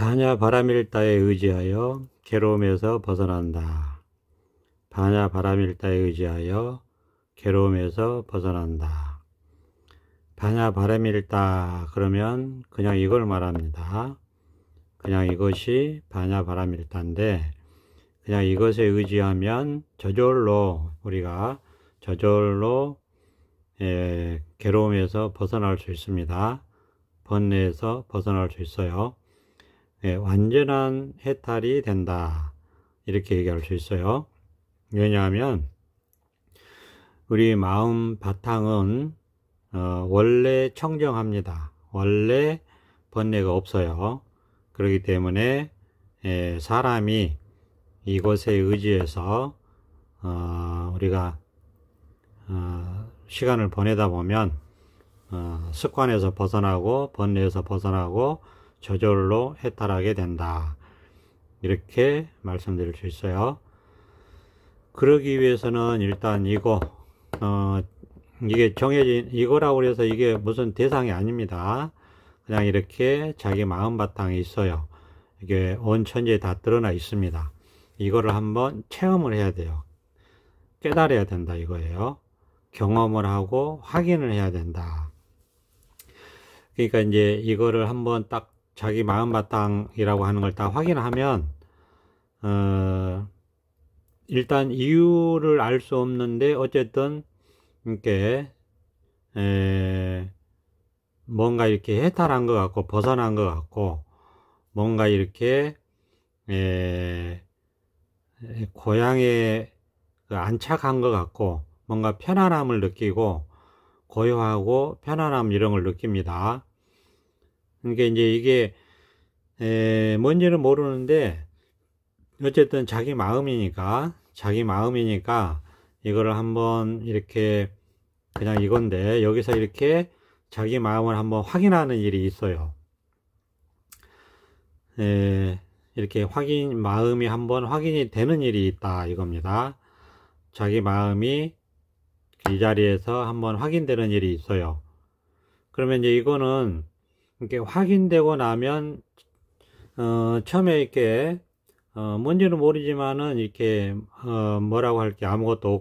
반야 바라밀다에 의지하여 괴로움에서 벗어난다. 반야 바라밀다에 의지하여 괴로움에서 벗어난다. 반야 바라밀다 그러면 그냥 이걸 말합니다. 그냥 이것이 반야 바라밀다인데, 그냥 이것에 의지하면 저절로 우리가 괴로움에서 벗어날 수 있습니다. 번뇌에서 벗어날 수 있어요. 완전한 해탈이 된다, 이렇게 얘기할 수 있어요. 왜냐하면 우리 마음 바탕은 원래 청정합니다. 원래 번뇌가 없어요. 그렇기 때문에 사람이 이것에 의지해서 우리가 시간을 보내다 보면 습관에서 벗어나고 번뇌에서 벗어나고 저절로 해탈하게 된다, 이렇게 말씀드릴 수 있어요. 그러기 위해서는 일단 이게 정해진 이거라고 해서 이게 무슨 대상이 아닙니다. 그냥 이렇게 자기 마음 바탕에 있어요. 이게 온 천지에 다 드러나 있습니다. 이거를 한번 체험을 해야 돼요. 깨달아야 된다, 이거예요. 경험을 하고 확인을 해야 된다. 그러니까 이제 이거를 한번 딱 자기 마음 바탕이라고 하는 걸 딱 확인하면 일단 이유를 알 수 없는데 어쨌든 이렇게 뭔가 이렇게 해탈한 것 같고 벗어난 것 같고, 뭔가 이렇게 고향에 안착한 것 같고, 뭔가 편안함을 느끼고 고요하고 편안함 이런 걸 느낍니다. 그러니까 이제 이게 뭔지는 모르는데 어쨌든 자기 마음이니까 이거를 한번 이렇게 그냥 이건데, 여기서 이렇게 자기 마음을 한번 확인하는 일이 있어요. 이렇게 마음이 한번 확인이 되는 일이 있다, 이겁니다. 자기 마음이 이 자리에서 한번 확인되는 일이 있어요. 그러면 이제 이거는 이렇게 확인되고 나면 처음에 이렇게 뭔지는 모르지만은 이렇게 뭐라고 할 게 아무것도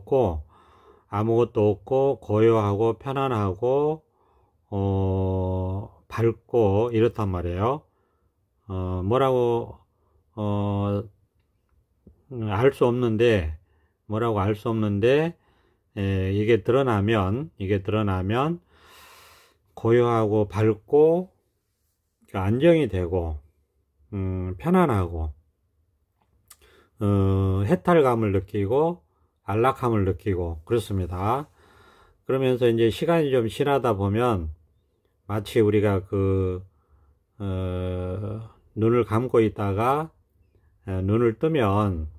없고 고요하고 편안하고 밝고 이렇단 말이에요. 알 수 없는데 이게 드러나면 고요하고 밝고 안정이 되고 편안하고 해탈감을 느끼고 안락함을 느끼고 그렇습니다. 그러면서 이제 시간이 좀 지나다 보면 마치 우리가 눈을 감고 있다가 눈을 뜨면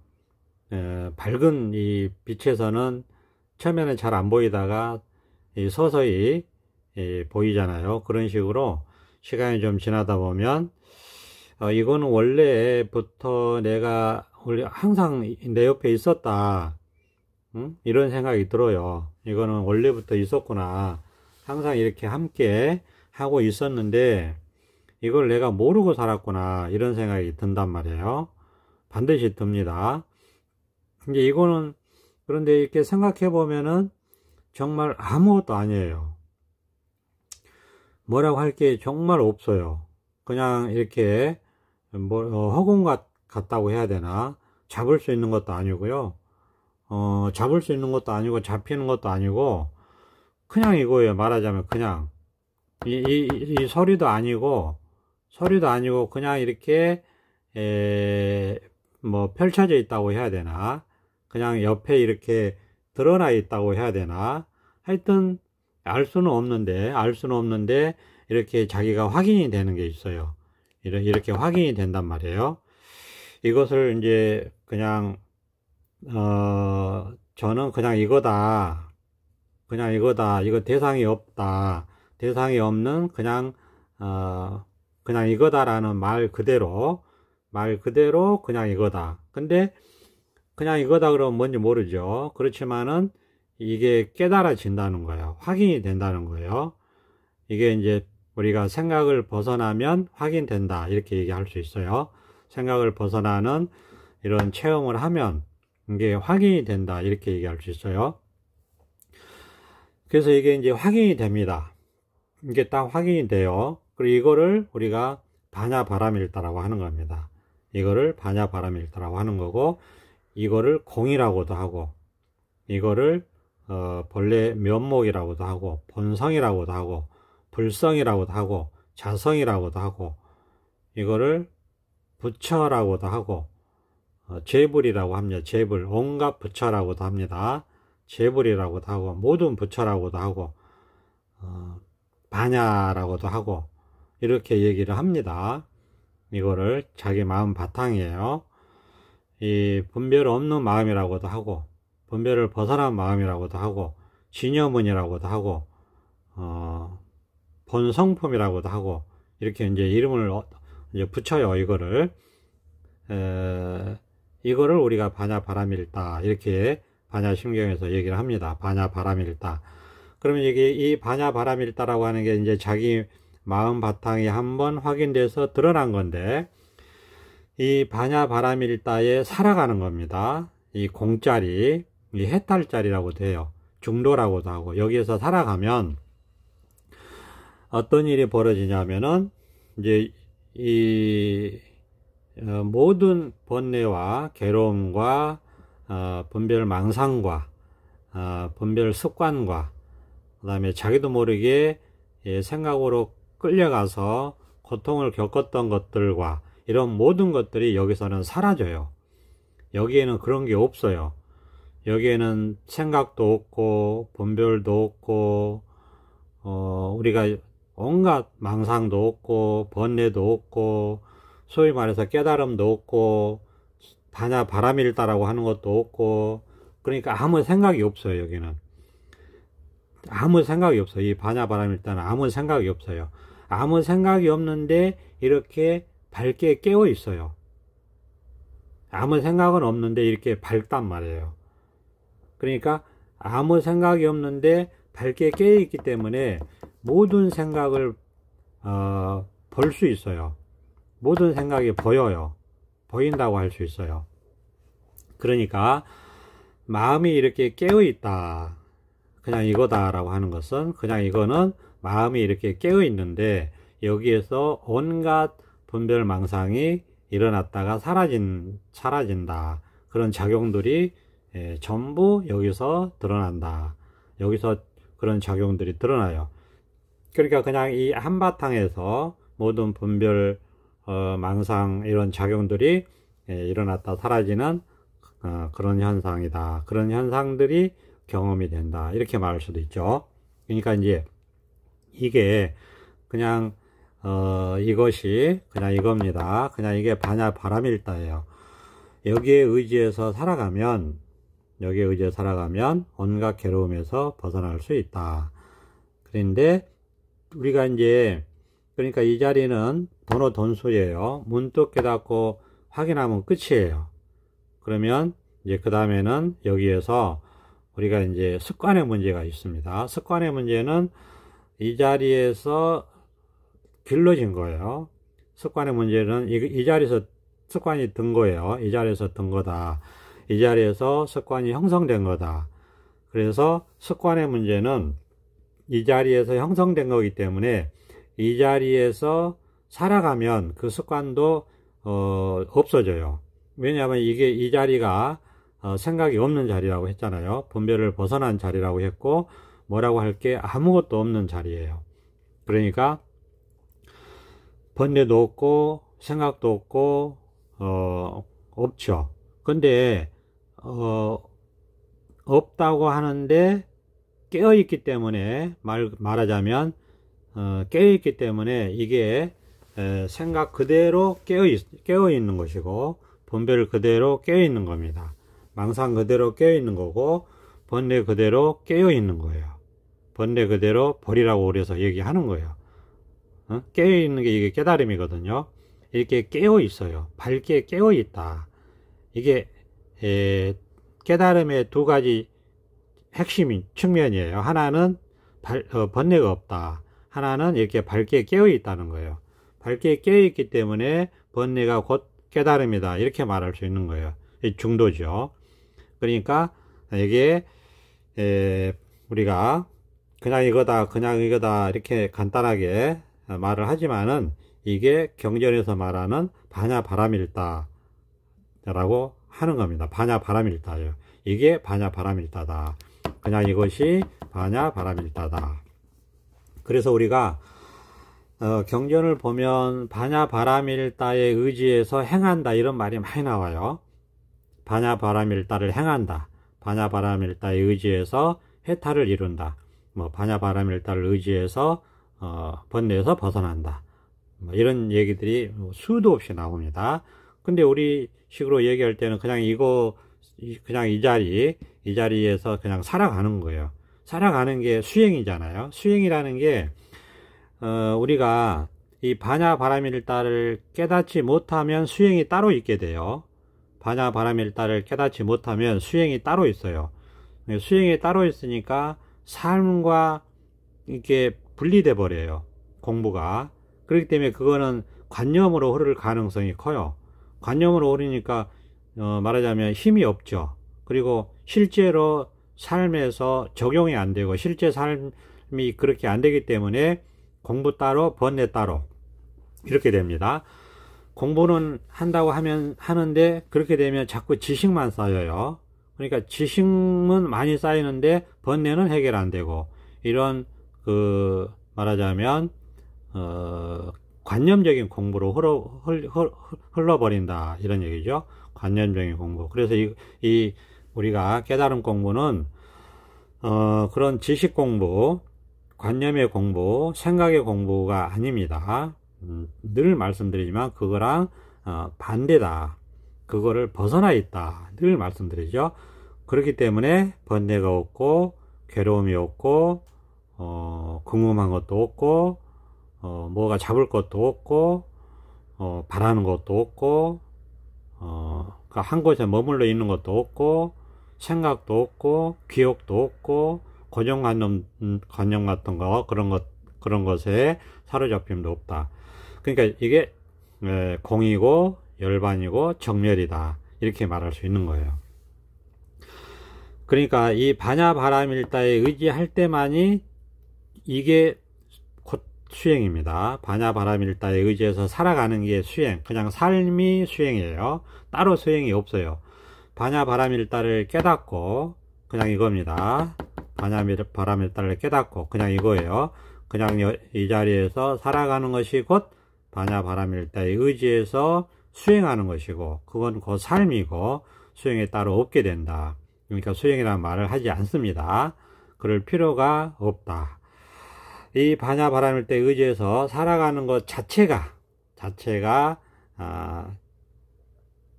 밝은 이 빛에서는 처음에는 잘 안 보이다가 서서히 보이잖아요. 그런 식으로 시간이 좀 지나다 보면 이거는 원래부터 내가 항상 내 옆에 있었다, 이런 생각이 들어요. 이거는 원래부터 있었구나, 항상 이렇게 함께 하고 있었는데 이걸 내가 모르고 살았구나, 이런 생각이 든단 말이에요. 반드시 듭니다. 이제 이거는 그런데 이렇게 생각해 보면은 정말 아무것도 아니에요. 뭐라고 할 게 정말 없어요. 그냥 이렇게 허공 같다고 해야 되나, 잡을 수 있는 것도 아니고요. 잡을 수 있는 것도 아니고 잡히는 것도 아니고 그냥 이거예요. 말하자면 그냥 이 소리도 아니고 그냥 이렇게 뭐 펼쳐져 있다고 해야 되나, 그냥 옆에 이렇게 드러나 있다고 해야 되나, 하여튼 알 수는 없는데 이렇게 자기가 확인이 되는 게 있어요. 이렇게 확인이 된단 말이에요. 이것을 이제 그냥 저는 그냥 이거다, 이거 대상이 없다, 대상이 없는 그냥 이거다라는 말 그대로 그냥 이거다. 근데 그냥 이거다 그러면 뭔지 모르죠. 그렇지만은 이게 깨달아진다는 거예요. 확인이 된다는 거예요. 이게 이제 우리가 생각을 벗어나면 확인된다 이렇게 얘기할 수 있어요. 생각을 벗어나는 이런 체험을 하면 이게 확인이 된다 이렇게 얘기할 수 있어요. 그래서 이게 이제 확인이 됩니다. 이게 딱 확인이 돼요. 그리고 이거를 우리가 반야바라밀다라고 하는 겁니다. 이거를 반야바라밀다라고 하는 거고, 이거를 공이라고도 하고, 이거를 본래 면목이라고도 하고, 본성이라고도 하고, 불성이라고도 하고, 자성이라고도 하고, 이거를 부처라고도 하고, 재불이라고 합니다. 재불, 온갖 부처라고도 합니다. 재불이라고도 하고, 모든 부처라고도 하고, 반야라고도 하고, 이렇게 얘기를 합니다. 이거를 자기 마음 바탕이에요. 이 분별 없는 마음이라고도 하고, 분별을 벗어난 마음이라고도 하고, 진여문이라고도 하고, 본성품이라고도 하고, 이렇게 이제 이름을 이제 붙여요. 이거를 우리가 반야바라밀다 이렇게 반야심경에서 얘기를 합니다. 반야바라밀다. 그러면 이게 이 반야바라밀다라고 하는 게 이제 자기 마음 바탕이 한번 확인돼서 드러난 건데, 이 반야바라밀다에 살아가는 겁니다. 이 공짜리, 이 해탈짜리라고도 해요. 중도라고도 하고, 여기에서 살아가면 어떤 일이 벌어지냐면은 이제 이 모든 번뇌와 괴로움과 분별 망상과 분별 습관과 그 다음에 자기도 모르게 생각으로 끌려가서 고통을 겪었던 것들과 이런 모든 것들이 여기서는 사라져요. 여기에는 그런 게 없어요. 여기에는 생각도 없고 분별도 없고 우리가 온갖 망상도 없고 번뇌도 없고 소위 말해서 깨달음도 없고 반야바라밀다라고 하는 것도 없고, 그러니까 아무 생각이 없어요. 여기는 아무 생각이 없어요. 이 반야바라밀다는 아무 생각이 없어요. 아무 생각이 없는데 이렇게 밝게 깨어 있어요. 아무 생각은 없는데 이렇게 밝단 말이에요. 그러니까 아무 생각이 없는데 밝게 깨어 있기 때문에 모든 생각을 볼 수 있어요. 모든 생각이 보여요. 보인다고 할 수 있어요. 그러니까 마음이 이렇게 깨어 있다, 그냥 이거다라고 하는 것은, 그냥 이거는 마음이 이렇게 깨어 있는데 여기에서 온갖 분별 망상이 일어났다가 사라진다. 그런 작용들이 전부 여기서 드러난다. 여기서 그런 작용들이 드러나요. 그러니까 그냥 이 한바탕에서 모든 분별 망상 이런 작용들이 일어났다 사라지는 그런 현상이다. 그런 현상들이 경험이 된다. 이렇게 말할 수도 있죠. 그러니까 이제 이게 그냥 이것이 그냥 이겁니다. 그냥 이게 반야바라밀다예요. 여기에 의지해서 살아가면 온갖 괴로움에서 벗어날 수 있다. 그런데 우리가 이제, 그러니까 이 자리는 돈수예요. 문득 깨닫고 확인하면 끝이에요. 그러면 이제 그 다음에는 여기에서 우리가 이제 습관의 문제가 있습니다. 습관의 문제는 이 자리에서 길러진 거예요. 습관의 문제는 이 자리에서 습관이 든 거예요. 이 자리에서 든 거다. 이 자리에서 습관이 형성된 거다. 그래서 습관의 문제는 이 자리에서 형성된 거기 때문에 이 자리에서 살아가면 그 습관도 없어져요. 왜냐하면 이 자리가 생각이 없는 자리라고 했잖아요. 분별을 벗어난 자리라고 했고, 뭐라고 할 게 아무것도 없는 자리예요. 그러니까 번뇌도 없고 생각도 없고 없죠. 근데 없다고 하는데 깨어있기 때문에, 말하자면 깨어있기 때문에 이게 생각 그대로 깨어있는 것이고, 분별 그대로 깨어있는 겁니다. 망상 그대로 깨어있는 거고, 번뇌 그대로 깨어있는 거예요. 번뇌 그대로 버리라고 그래서 얘기하는 거예요. 깨어있는 게 이게 깨달음이거든요. 이렇게 깨어있어요. 밝게 깨어있다. 이게 깨달음의 두 가지 핵심 측면이에요. 하나는 번뇌가 없다. 하나는 이렇게 밝게 깨어 있다는 거예요. 밝게 깨어 있기 때문에 번뇌가 곧 깨달음이다, 이렇게 말할 수 있는 거예요. 중도죠. 그러니까 이게 우리가 그냥 이거다 이렇게 간단하게 말을 하지만은 이게 경전에서 말하는 반야바라밀다 라고 하는 겁니다. 반야바라밀다예요. 이게 반야바라밀다다. 그냥 이것이 반야바라밀다다. 그래서 우리가 경전을 보면 반야바라밀다에 의지해서 행한다, 이런 말이 많이 나와요. 반야바라밀다를 행한다, 반야바라밀다에 의지해서 해탈을 이룬다, 반야바라밀다를 의지해서 번뇌에서 벗어난다, 이런 얘기들이 수도 없이 나옵니다. 근데 우리 식으로 얘기할 때는 그냥 그냥 이 자리에서 그냥 살아가는 거예요. 살아가는 게 수행이잖아요. 수행이라는 게 우리가 이 반야바라밀다를 깨닫지 못하면 수행이 따로 있게 돼요. 반야바라밀다를 깨닫지 못하면 수행이 따로 있어요. 수행이 따로 있으니까 삶과 이렇게 분리돼 버려요, 공부가. 그렇기 때문에 그거는 관념으로 흐를 가능성이 커요. 관념으로 흐르니까 말하자면 힘이 없죠. 그리고 실제로 삶에서 적용이 안 되고, 실제 삶이 그렇게 안 되기 때문에 공부 따로 번뇌 따로 이렇게 됩니다. 공부는 한다고 하는데 그렇게 되면 자꾸 지식만 쌓여요. 그러니까 지식은 많이 쌓이는데 번뇌는 해결 안 되고, 이런 말하자면 관념적인 공부로 흘러버린다, 이런 얘기죠. 관념적인 공부. 그래서 우리가 깨달음 공부는 그런 지식 공부, 관념의 공부, 생각의 공부가 아닙니다. 늘 말씀드리지만 그거랑 반대다, 그거를 벗어나 있다, 늘 말씀드리죠. 그렇기 때문에 번뇌가 없고, 괴로움이 없고, 궁금한 것도 없고, 뭐가 잡을 것도 없고, 바라는 것도 없고, 한 곳에 머물러 있는 것도 없고, 생각도 없고, 기억도 없고, 고정관념 같은 거, 그런 것에 사로잡힘도 없다. 그러니까 이게 공이고 열반이고 정멸이다, 이렇게 말할 수 있는 거예요. 그러니까 이 반야바라밀다에 의지할 때만이 이게 곧 수행입니다. 반야바라밀다에 의지해서 살아가는 게 수행, 그냥 삶이 수행이에요. 따로 수행이 없어요. 반야바라밀다를 깨닫고 그냥 이겁니다. 반야바라밀다를 깨닫고 그냥 이거예요. 그냥 이 자리에서 살아가는 것이 곧 반야바라밀다에 의지해서 수행하는 것이고, 그건 곧 삶이고 수행에 따로 없게 된다. 그러니까 수행이라는 말을 하지 않습니다. 그럴 필요가 없다. 이 반야바라밀다에 의지해서 살아가는 것 자체가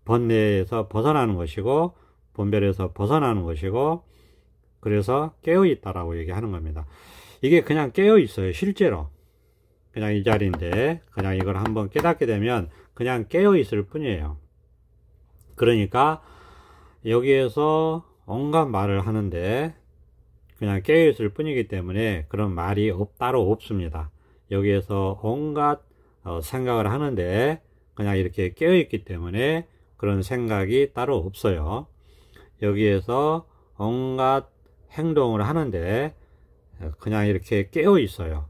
번뇌에서 벗어나는 것이고, 본별에서 벗어나는 것이고, 그래서 깨어있다라고 얘기하는 겁니다. 이게 그냥 깨어있어요. 실제로 그냥 이 자리인데, 그냥 이걸 한번 깨닫게 되면 그냥 깨어있을 뿐이에요. 그러니까 여기에서 온갖 말을 하는데 그냥 깨어있을 뿐이기 때문에 그런 말이 따로 없습니다. 여기에서 온갖 생각을 하는데 그냥 이렇게 깨어있기 때문에 그런 생각이 따로 없어요. 여기에서 온갖 행동을 하는데 그냥 이렇게 깨어 있어요.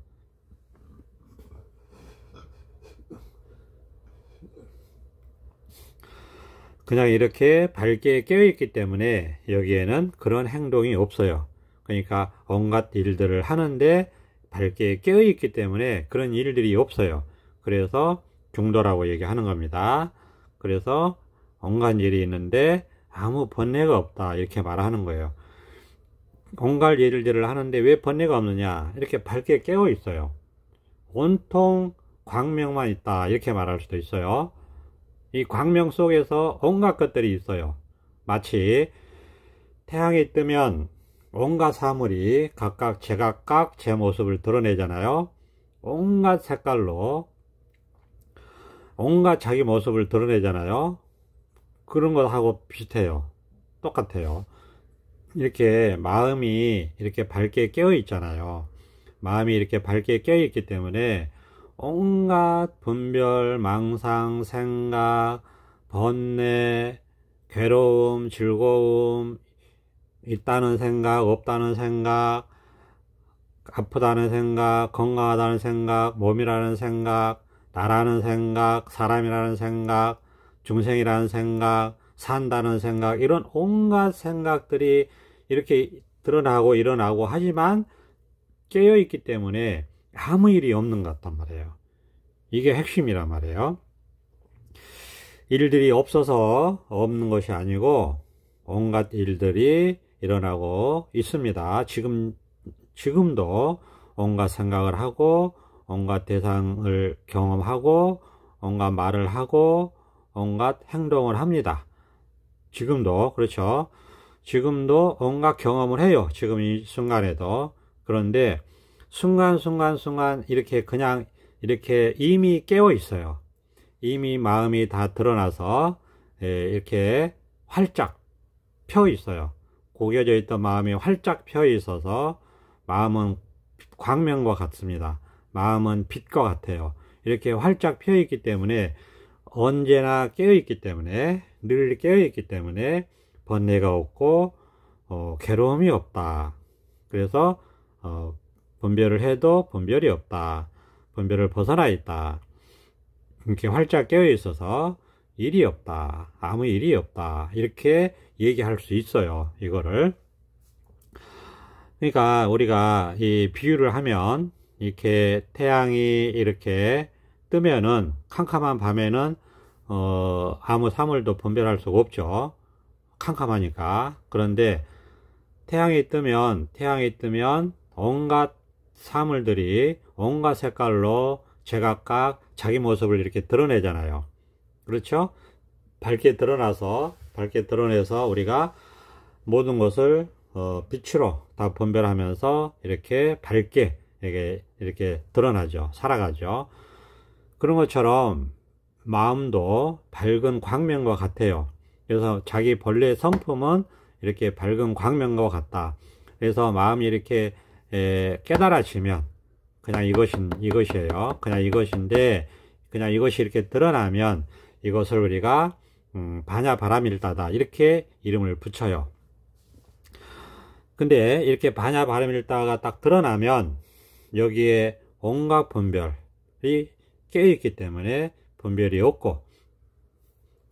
그냥 이렇게 밝게 깨어 있기 때문에 여기에는 그런 행동이 없어요. 그러니까 온갖 일들을 하는데 밝게 깨어 있기 때문에 그런 일들이 없어요. 그래서 중도라고 얘기하는 겁니다. 그래서 온갖 일이 있는데 아무 번뇌가 없다, 이렇게 말하는 거예요. 온갖 일들을 하는데 왜 번뇌가 없느냐, 이렇게 밝게 깨어 있어요. 온통 광명만 있다, 이렇게 말할 수도 있어요. 이 광명 속에서 온갖 것들이 있어요. 마치 태양이 뜨면 온갖 사물이 각각 제각각 제 모습을 드러내잖아요. 온갖 색깔로 온갖 자기 모습을 드러내잖아요. 그런 것하고 비슷해요. 똑같아요. 이렇게 마음이 이렇게 밝게 깨어 있잖아요. 마음이 이렇게 밝게 깨어 있기 때문에 온갖 분별, 망상, 생각, 번뇌, 괴로움, 즐거움, 있다는 생각, 없다는 생각, 아프다는 생각, 건강하다는 생각, 몸이라는 생각, 나라는 생각, 사람이라는 생각, 중생이라는 생각, 산다는 생각, 이런 온갖 생각들이 이렇게 드러나고 일어나고 하지만 깨어있기 때문에 아무 일이 없는 것 같단 말이에요. 이게 핵심이란 말이에요. 일들이 없어서 없는 것이 아니고 온갖 일들이 일어나고 있습니다. 지금도 온갖 생각을 하고 온갖 대상을 경험하고 온갖 말을 하고 온갖 행동을 합니다. 지금도 그렇죠. 지금도 온갖 경험을 해요. 지금 이 순간에도. 그런데 순간 이렇게 그냥 이렇게 이미 깨어 있어요. 이미 마음이 다 드러나서 이렇게 활짝 펴 있어요. 구겨져 있던 마음이 활짝 펴 있어서 마음은 광명과 같습니다. 마음은 빛과 같아요. 이렇게 활짝 펴 있기 때문에 언제나 깨어 있기 때문에 늘 깨어 있기 때문에 번뇌가 없고 괴로움이 없다. 그래서 분별을 해도 분별이 없다. 분별을 벗어나 있다. 이렇게 활짝 깨어 있어서 일이 없다. 아무 일이 없다. 이렇게 얘기할 수 있어요. 이거를. 그러니까 우리가 이 비유를 하면 이렇게 태양이 이렇게 뜨면은 캄캄한 밤에는 아무 사물도 분별할 수가 없죠. 캄캄하니까. 그런데 태양이 뜨면 온갖 사물들이 온갖 색깔로 제각각 자기 모습을 이렇게 드러내잖아요. 그렇죠? 밝게 드러내서 우리가 모든 것을 빛으로 다 분별하면서 이렇게 밝게 이렇게 드러나죠. 살아가죠. 그런 것처럼 마음도 밝은 광명과 같아요. 그래서 자기 본래 성품은 이렇게 밝은 광명과 같다. 그래서 마음이 이렇게 깨달아지면 그냥 이것이에요. 그냥 이것인데 그냥 이것이 이렇게 드러나면 이것을 우리가 반야바라밀다다 이렇게 이름을 붙여요. 근데 이렇게 반야바라밀다가 딱 드러나면 여기에 온갖 분별이 깨어있기 때문에 분별이 없고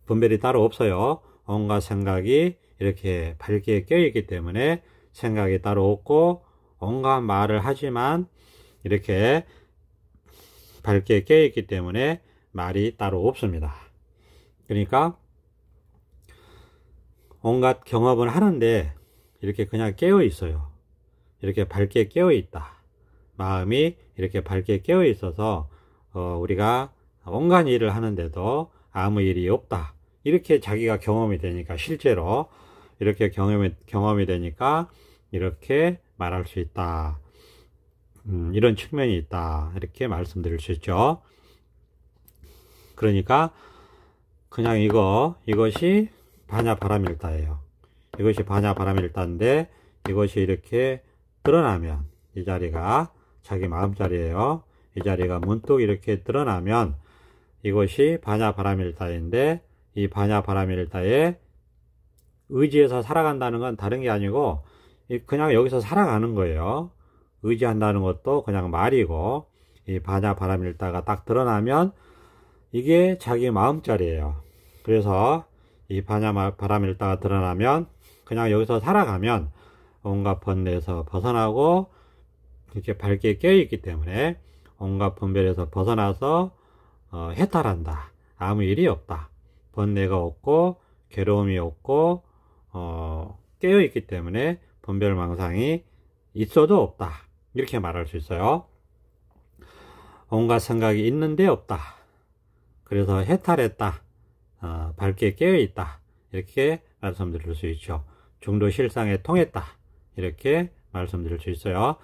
분별이 따로 없어요. 온갖 생각이 이렇게 밝게 깨어있기 때문에 생각이 따로 없고 온갖 말을 하지만 이렇게 밝게 깨어있기 때문에 말이 따로 없습니다. 그러니까 온갖 경험을 하는데 이렇게 그냥 깨어 있어요. 이렇게 밝게 깨어 있다. 마음이 이렇게 밝게 깨어 있어서 우리가 온갖 일을 하는데도 아무 일이 없다. 이렇게 자기가 경험이 되니까 실제로 이렇게 경험이 되니까 이렇게 말할 수 있다. 이런 측면이 있다. 이렇게 말씀드릴 수 있죠. 그러니까 그냥 이것이 반야바라밀다예요. 이것이 반야바라밀다인데 이것이 이렇게 드러나면 이 자리가 자기 마음자리예요. 이 자리가 문득 이렇게 드러나면 이것이 반야바라밀다인데 이 반야바라밀다에 의지해서 살아간다는 건 다른 게 아니고 그냥 여기서 살아가는 거예요. 의지한다는 것도 그냥 말이고 이 반야바라밀다가 딱 드러나면 이게 자기 마음자리예요. 그래서 이 반야바라밀다가 드러나면 그냥 여기서 살아가면 온갖 번뇌에서 벗어나고 이렇게 밝게 깨어있기 때문에 온갖 분별에서 벗어나서 해탈한다. 아무 일이 없다. 번뇌가 없고 괴로움이 없고 깨어있기 때문에 분별망상이 있어도 없다. 이렇게 말할 수 있어요. 온갖 생각이 있는데 없다. 그래서 해탈했다. 밝게 깨어있다. 이렇게 말씀드릴 수 있죠. 중도 실상에 통했다. 이렇게 말씀드릴 수 있어요.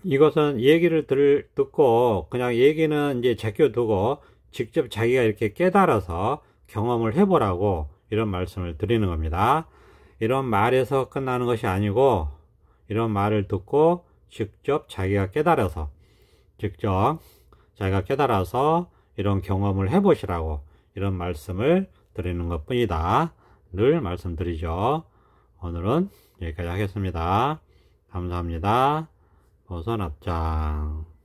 이것은 얘기를 듣고 그냥 얘기는 이제 제껴두고 직접 자기가 이렇게 깨달아서 경험을 해보라고 이런 말씀을 드리는 겁니다. 이런 말에서 끝나는 것이 아니고 이런 말을 듣고 직접 자기가 깨달아서 이런 경험을 해보시라고 이런 말씀을 드리는 것 뿐이다 늘 말씀드리죠. 오늘은 여기까지 하겠습니다. 감사합니다. 보선합장.